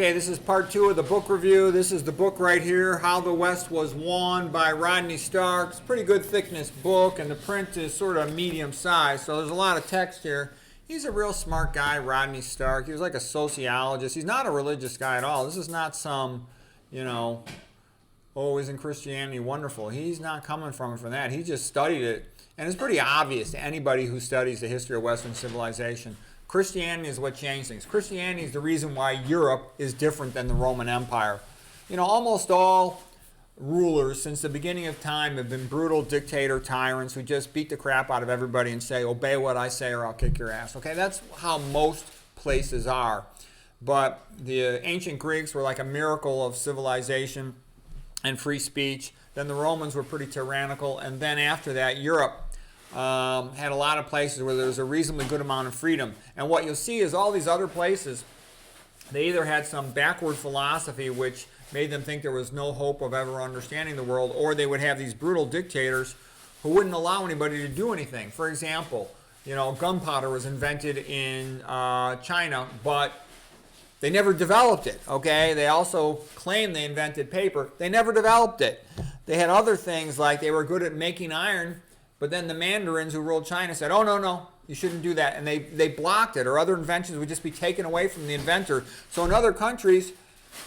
Okay, this is part 2 of the book review. This is the book right here, How the West Was Won by Rodney Stark. It's a pretty good thickness book, and the print is sort of medium size, so there's a lot of text here. He's a real smart guy, Rodney Stark. He was like a sociologist. He's not a religious guy at all. This is not some, oh, isn't Christianity wonderful? He's not coming from that. He just studied it, and it's pretty obvious to anybody who studies the history of Western civilization. Christianity is what changed things. Christianity is the reason why Europe is different than the Roman Empire. Almost all rulers since the beginning of time have been brutal dictator tyrants who just beat the crap out of everybody and say, obey what I say or I'll kick your ass. Okay, that's how most places are. But the ancient Greeks were like a miracle of civilization and free speech. Then the Romans were pretty tyrannical. And then after that, Europe had a lot of places where there was a reasonably good amount of freedom. And what you'll see is all these other places, they either had some backward philosophy which made them think there was no hope of ever understanding the world, or they would have these brutal dictators who wouldn't allow anybody to do anything. For example, gunpowder was invented in China, but they never developed it, okay? They also claimed they invented paper. They never developed it. They had other things like they were good at making iron, but then the Mandarins who ruled China said, oh, no, you shouldn't do that. And they blocked it, or other inventions would just be taken away from the inventor. So in other countries,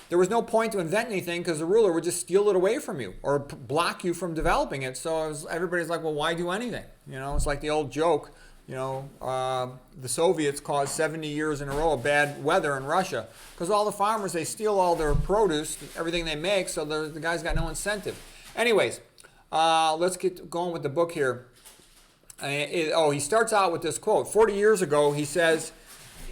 there was no point to invent anything because the ruler would just steal it away from you or block you from developing it. So everybody's like, well, why do anything? It's like the old joke, the Soviets caused 70 years in a row of bad weather in Russia because all the farmers, they steal all their produce, everything they make, so the guy's got no incentive. Anyways, let's get going with the book here. He starts out with this quote. 40 years ago, he says,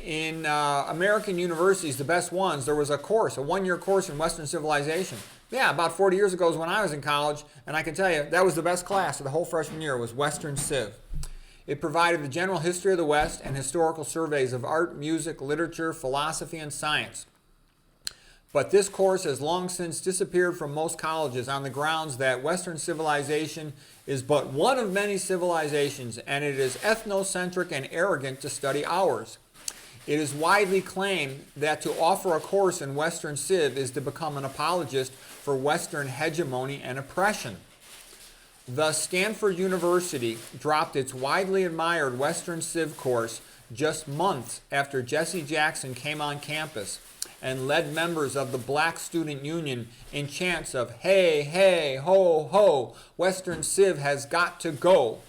in American universities, the best ones, there was a course, a one-year course in Western civilization. Yeah, about 40 years ago is when I was in college, and I can tell you, that was the best class of the whole freshman year, was Western Civ. It provided the general history of the West and historical surveys of art, music, literature, philosophy, and science. But this course has long since disappeared from most colleges on the grounds that Western civilization is but one of many civilizations, and it is ethnocentric and arrogant to study ours. It is widely claimed that to offer a course in Western Civ is to become an apologist for Western hegemony and oppression. Thus, Stanford University dropped its widely admired Western Civ course just months after Jesse Jackson came on campus and led members of the Black Student Union in chants of, hey, hey, ho, ho, Western Civ has got to go.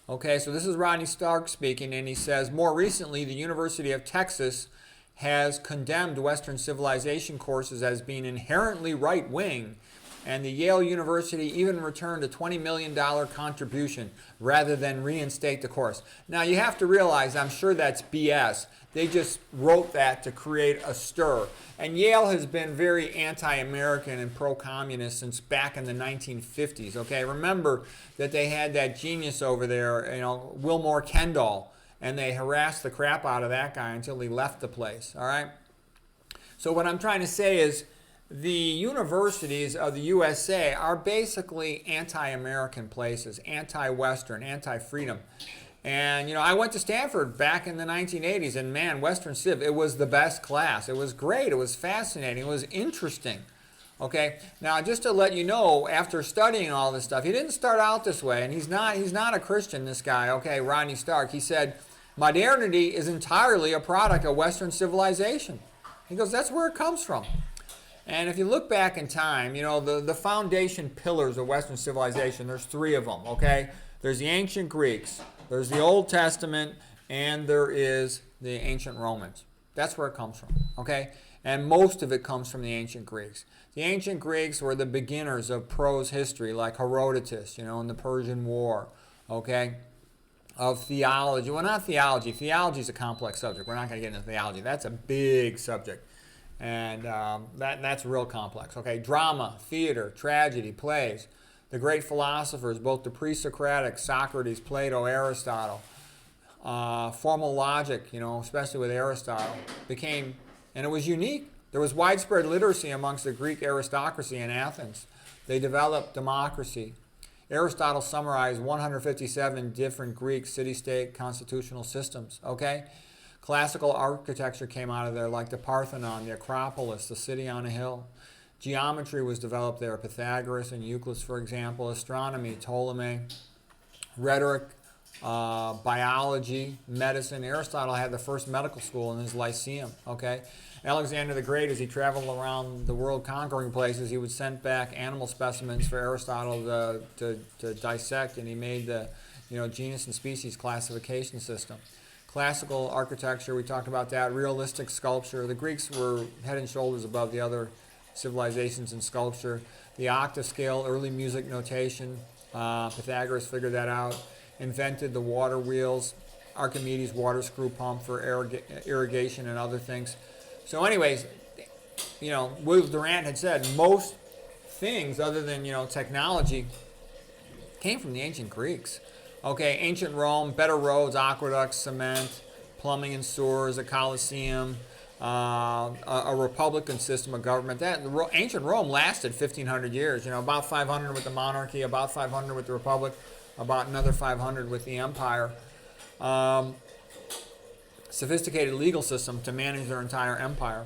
Okay, so this is Rodney Stark speaking, and he says, more recently, the University of Texas has condemned Western civilization courses as being inherently right-wing, and the Yale University even returned a $20 million contribution rather than reinstate the course. Now, you have to realize, I'm sure that's BS. They just wrote that to create a stir. And Yale has been very anti-American and pro-communist since back in the 1950s. Okay, remember that they had that genius over there, Wilmore Kendall, and they harassed the crap out of that guy until he left the place. All right. So what I'm trying to say is, the universities of the USA are basically anti-American places, anti-Western, anti-freedom. And, I went to Stanford back in the 1980s, and man, Western Civ, it was the best class. It was great. It was fascinating. It was interesting. Okay? Now, just to let you know, after studying all this stuff, he didn't start out this way, and he's not a Christian, this guy, okay, Rodney Stark. He said, modernity is entirely a product of Western civilization. He goes, that's where it comes from. And if you look back in time, the foundation pillars of Western civilization, there's 3 of them, okay? There's the ancient Greeks, there's the Old Testament, and there is the ancient Romans. That's where it comes from, okay? And most of it comes from the ancient Greeks. The ancient Greeks were the beginners of prose history, like Herodotus, in the Persian War, okay? Of theology. Well, not theology. Theology is a complex subject. We're not going to get into theology. That's a big subject. And that's real complex. Okay, drama, theater, tragedy, plays. The great philosophers, both the pre-Socratic, Socrates, Plato, Aristotle, formal logic, especially with Aristotle, became, and it was unique. There was widespread literacy amongst the Greek aristocracy in Athens. They developed democracy. Aristotle summarized 157 different Greek city-state constitutional systems. Okay, Classical architecture came out of there, like the Parthenon, the Acropolis, the city on a hill. Geometry was developed there, Pythagoras and Euclid, for example. Astronomy, Ptolemy. Rhetoric, biology, medicine. Aristotle had the first medical school in his Lyceum, okay? Alexander the Great, as he traveled around the world conquering places, he would send back animal specimens for Aristotle to dissect, and he made the genus and species classification system. Classical architecture, we talked about that. Realistic sculpture. The Greeks were head and shoulders above the other civilizations in sculpture. The octave scale, early music notation. Pythagoras figured that out. Invented the water wheels. Archimedes' water screw pump for irrigation and other things. So anyways, Will Durant had said most things other than, technology came from the ancient Greeks. Okay, ancient Rome, better roads, aqueducts, cement, plumbing and sewers, a Colosseum, a republican system of government. That ancient Rome lasted 1,500 years. About 500 with the monarchy, about 500 with the republic, about another 500 with the empire. Sophisticated legal system to manage their entire empire.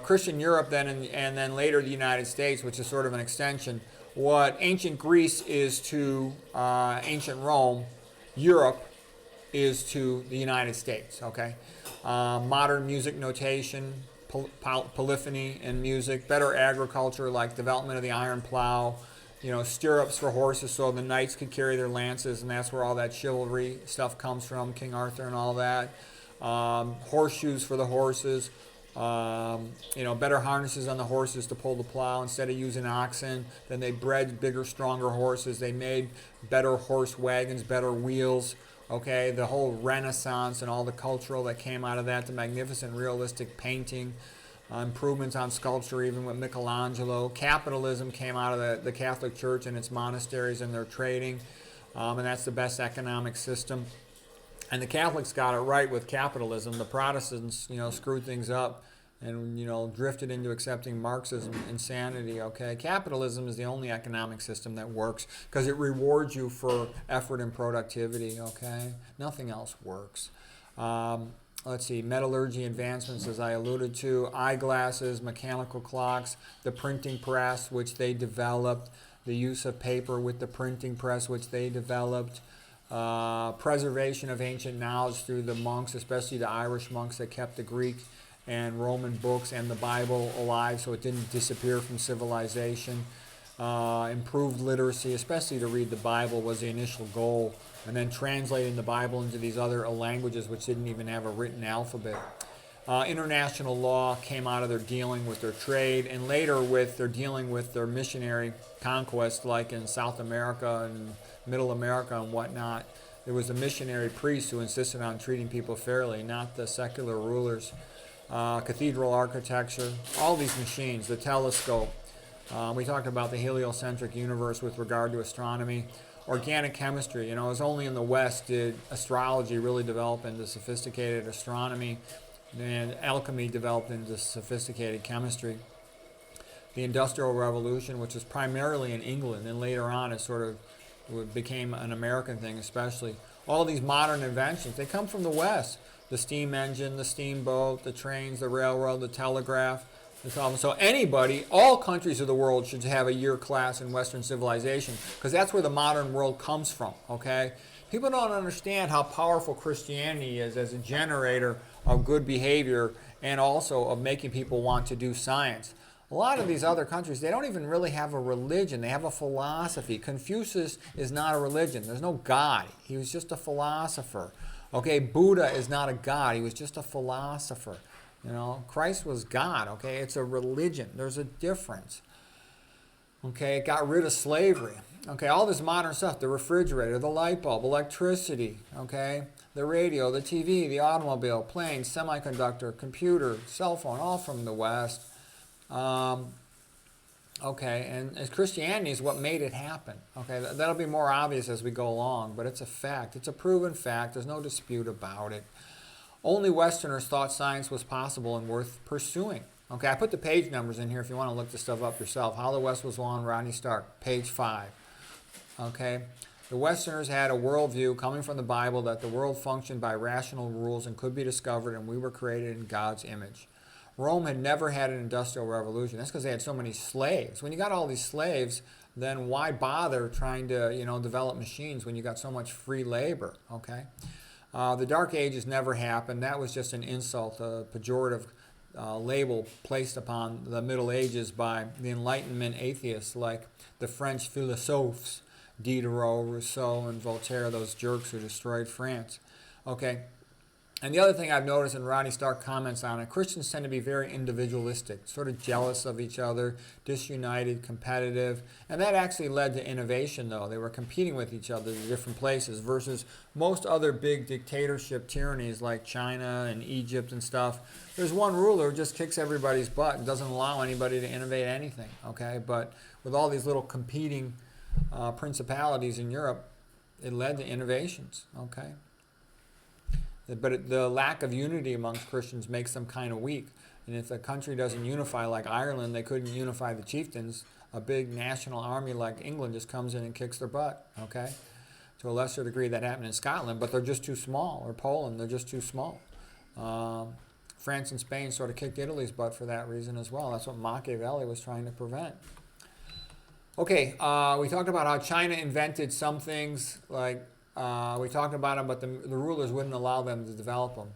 Christian Europe then, and then later the United States, which is sort of an extension. What ancient Greece is to ancient Rome, Europe is to the United States, okay? Modern music notation, polyphony in music, better agriculture like development of the iron plow, stirrups for horses so the knights could carry their lances, and that's where all that chivalry stuff comes from, King Arthur and all that. Horseshoes for the horses. Better harnesses on the horses to pull the plow instead of using oxen. Then they bred bigger, stronger horses. They made better horse wagons, better wheels. Okay, the whole Renaissance and all the cultural that came out of that, the magnificent realistic painting, improvements on sculpture, even with Michelangelo. Capitalism came out of the Catholic Church and its monasteries and their trading, and that's the best economic system. And the Catholics got it right with capitalism. The Protestants, screwed things up and, drifted into accepting Marxism insanity, okay? Capitalism is the only economic system that works because it rewards you for effort and productivity, okay? Nothing else works. Let's see, metallurgy advancements, as I alluded to, eyeglasses, mechanical clocks, the printing press, which they developed, the use of paper with the printing press, which they developed, preservation of ancient knowledge through the monks, especially the Irish monks that kept the Greek and Roman books and the Bible alive so it didn't disappear from civilization. Improved literacy, especially to read the Bible, was the initial goal, and then translating the Bible into these other languages which didn't even have a written alphabet. International law came out of their dealing with their trade, and later with their dealing with their missionary conquest, like in South America and Middle America and whatnot. There was a missionary priest who insisted on treating people fairly, not the secular rulers. Cathedral architecture, all these machines, the telescope. We talked about the heliocentric universe with regard to astronomy. Organic chemistry, it was only in the West did astrology really develop into sophisticated astronomy, and alchemy developed into sophisticated chemistry. The Industrial Revolution, which was primarily in England, and later on it sort of became an American thing especially. All these modern inventions, they come from the West. The steam engine, the steamboat, the trains, the railroad, the telegraph. So anybody, all countries of the world should have a year class in Western civilization because that's where the modern world comes from, okay? People don't understand how powerful Christianity is as a generator of good behavior and also of making people want to do science. A lot of these other countries, they don't even really have a religion. They have a philosophy. Confucius is not a religion. There's no God. He was just a philosopher. Okay, Buddha is not a God. He was just a philosopher. Christ was God, okay? It's a religion. There's a difference. Okay, it got rid of slavery. Okay, all this modern stuff, the refrigerator, the light bulb, electricity, okay? The radio, the TV, the automobile, plane, semiconductor, computer, cell phone, all from the West. Okay, and Christianity is what made it happen. Okay, that'll be more obvious as we go along, but it's a fact. It's a proven fact. There's no dispute about it. Only Westerners thought science was possible and worth pursuing. Okay, I put the page numbers in here if you want to look this stuff up yourself. How the West Was Won, Rodney Stark, page 5. Okay, The Westerners had a worldview coming from the Bible that the world functioned by rational rules and could be discovered, and we were created in God's image. Rome had never had an industrial revolution. That's because they had so many slaves. When you got all these slaves, then why bother trying to, develop machines when you got so much free labor, okay? The Dark Ages never happened. That was just an insult, a pejorative label placed upon the Middle Ages by the Enlightenment atheists like the French philosophes, Diderot, Rousseau, and Voltaire, those jerks who destroyed France. Okay. And the other thing I've noticed, and Rodney Stark comments on it, Christians tend to be very individualistic, sort of jealous of each other, disunited, competitive. And that actually led to innovation, though. They were competing with each other in different places versus most other big dictatorship tyrannies like China and Egypt and stuff. There's one ruler who just kicks everybody's butt and doesn't allow anybody to innovate anything, okay? But with all these little competing principalities in Europe, it led to innovations, okay? But the lack of unity amongst Christians makes them kind of weak. And if a country doesn't unify like Ireland, they couldn't unify the chieftains. A big national army like England just comes in and kicks their butt, okay? To a lesser degree that happened in Scotland, but they're just too small. Or Poland, they're just too small. France and Spain sort of kicked Italy's butt for that reason as well. That's what Machiavelli was trying to prevent. Okay, we talked about how China invented some things like we talked about them, but the rulers wouldn't allow them to develop them.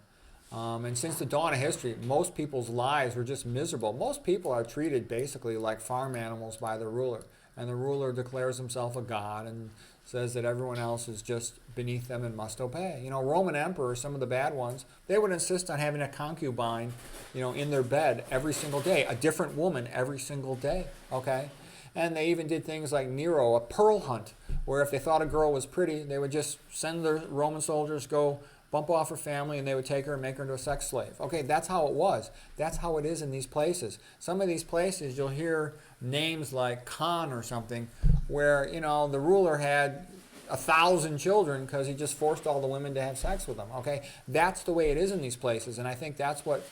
And since the dawn of history, most people's lives were just miserable. Most people are treated basically like farm animals by the ruler. And the ruler declares himself a god and says that everyone else is just beneath them and must obey. Roman emperors, some of the bad ones, they would insist on having a concubine, in their bed every single day, a different woman every single day, okay? And they even did things like Nero, a pearl hunt, where if they thought a girl was pretty, they would just send their Roman soldiers, go bump off her family, and they would take her and make her into a sex slave. Okay, that's how it was. That's how it is in these places. Some of these places, you'll hear names like Khan or something, where, the ruler had 1,000 children because he just forced all the women to have sex with them. Okay, that's the way it is in these places, and I think that's what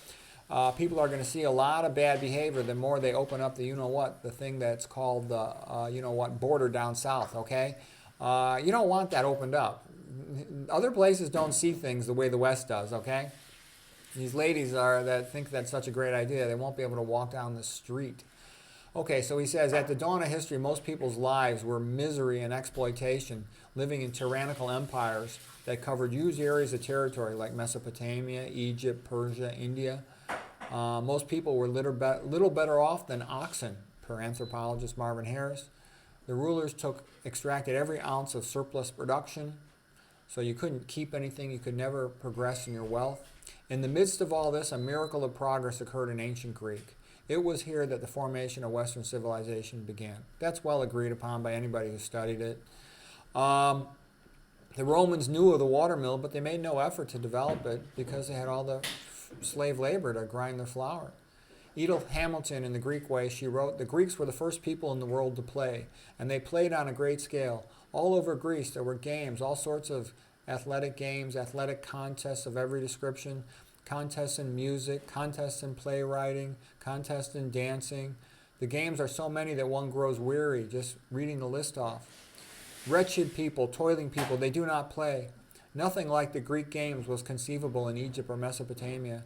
people are going to see a lot of bad behavior the more they open up the the thing that's called the border down south, okay? You don't want that opened up. Other places don't see things the way the West does, okay? These ladies that think that's such a great idea, they won't be able to walk down the street. Okay, so he says, at the dawn of history, most people's lives were misery and exploitation, living in tyrannical empires that covered huge areas of territory like Mesopotamia, Egypt, Persia, India. Most people were little better off than oxen, per anthropologist Marvin Harris. The rulers extracted every ounce of surplus production, so you couldn't keep anything, you could never progress in your wealth. In the midst of all this, a miracle of progress occurred in ancient Greek. It was here that the formation of Western civilization began. That's well agreed upon by anybody who studied it. The Romans knew of the watermill, but they made no effort to develop it because they had all the slave labor to grind their flour. Edith Hamilton, in the Greek way, she wrote, "The Greeks were the first people in the world to play, and they played on a great scale. All over Greece there were games, all sorts of athletic games, athletic contests of every description, contests in music, contests in playwriting, contests in dancing. The games are so many that one grows weary just reading the list off. Wretched people, toiling people, they do not play. Nothing like the Greek games was conceivable in Egypt or Mesopotamia.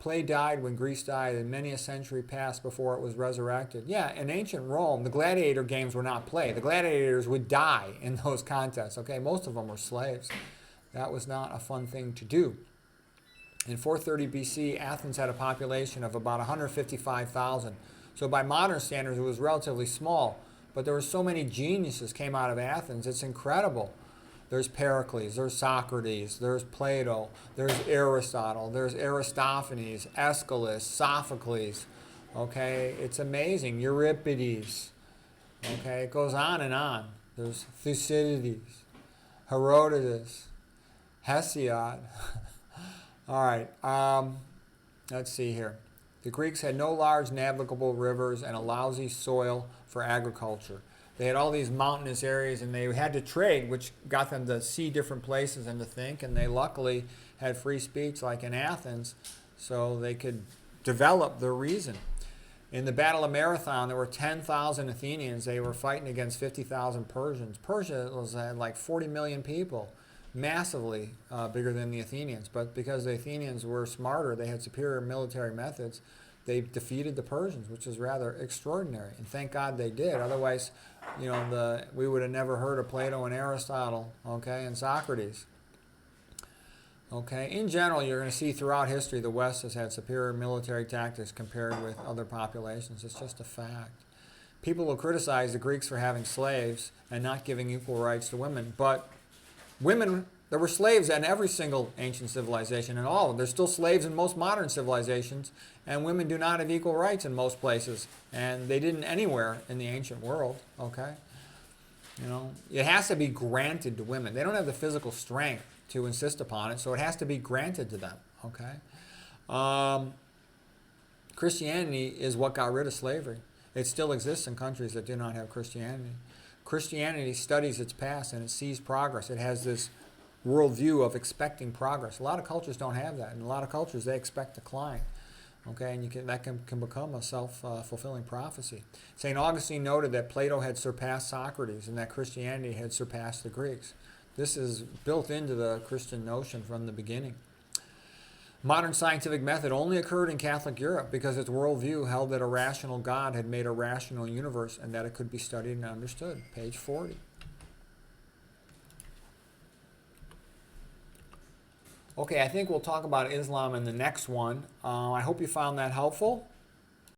Play died when Greece died, and many a century passed before it was resurrected." Yeah, in ancient Rome, the gladiator games were not play. The gladiators would die in those contests, okay? Most of them were slaves. That was not a fun thing to do. In 430 BC, Athens had a population of about 155,000. So by modern standards, it was relatively small. But there were so many geniuses came out of Athens, it's incredible. There's Pericles, there's Socrates, there's Plato, there's Aristotle, there's Aristophanes, Aeschylus, Sophocles. Okay, it's amazing. Euripides. Okay, it goes on and on. There's Thucydides, Herodotus, Hesiod. All right, let's see here. The Greeks had no large navigable rivers and a lousy soil for agriculture. They had all these mountainous areas, and they had to trade, which got them to see different places and to think, and they luckily had free speech like in Athens, so they could develop their reason. In the Battle of Marathon, there were 10,000 Athenians. They were fighting against 50,000 Persians. Persia had like 40 million people, massively bigger than the Athenians. But because the Athenians were smarter, they had superior military methods, they defeated the Persians, which is rather extraordinary. And thank God they did. Otherwise, we would have never heard of Plato and Aristotle, okay, and Socrates. Okay, in general, you're going to see throughout history the West has had superior military tactics compared with other populations. It's just a fact. People will criticize the Greeks for having slaves and not giving equal rights to women, but women, there were slaves in every single ancient civilization, and all of them. There's still slaves in most modern civilizations, and women do not have equal rights in most places, and they didn't anywhere in the ancient world, okay? It has to be granted to women. They don't have the physical strength to insist upon it, so it has to be granted to them, okay? Christianity is what got rid of slavery. It still exists in countries that do not have Christianity. Christianity studies its past and it sees progress. It has this worldview of expecting progress. A lot of cultures don't have that. In a lot of cultures, they expect decline. Okay, and that can become a self-fulfilling prophecy. St. Augustine noted that Plato had surpassed Socrates and that Christianity had surpassed the Greeks. This is built into the Christian notion from the beginning. Modern scientific method only occurred in Catholic Europe because its worldview held that a rational God had made a rational universe and that it could be studied and understood. Page 40. Okay, I think we'll talk about Islam in the next one. I hope you found that helpful.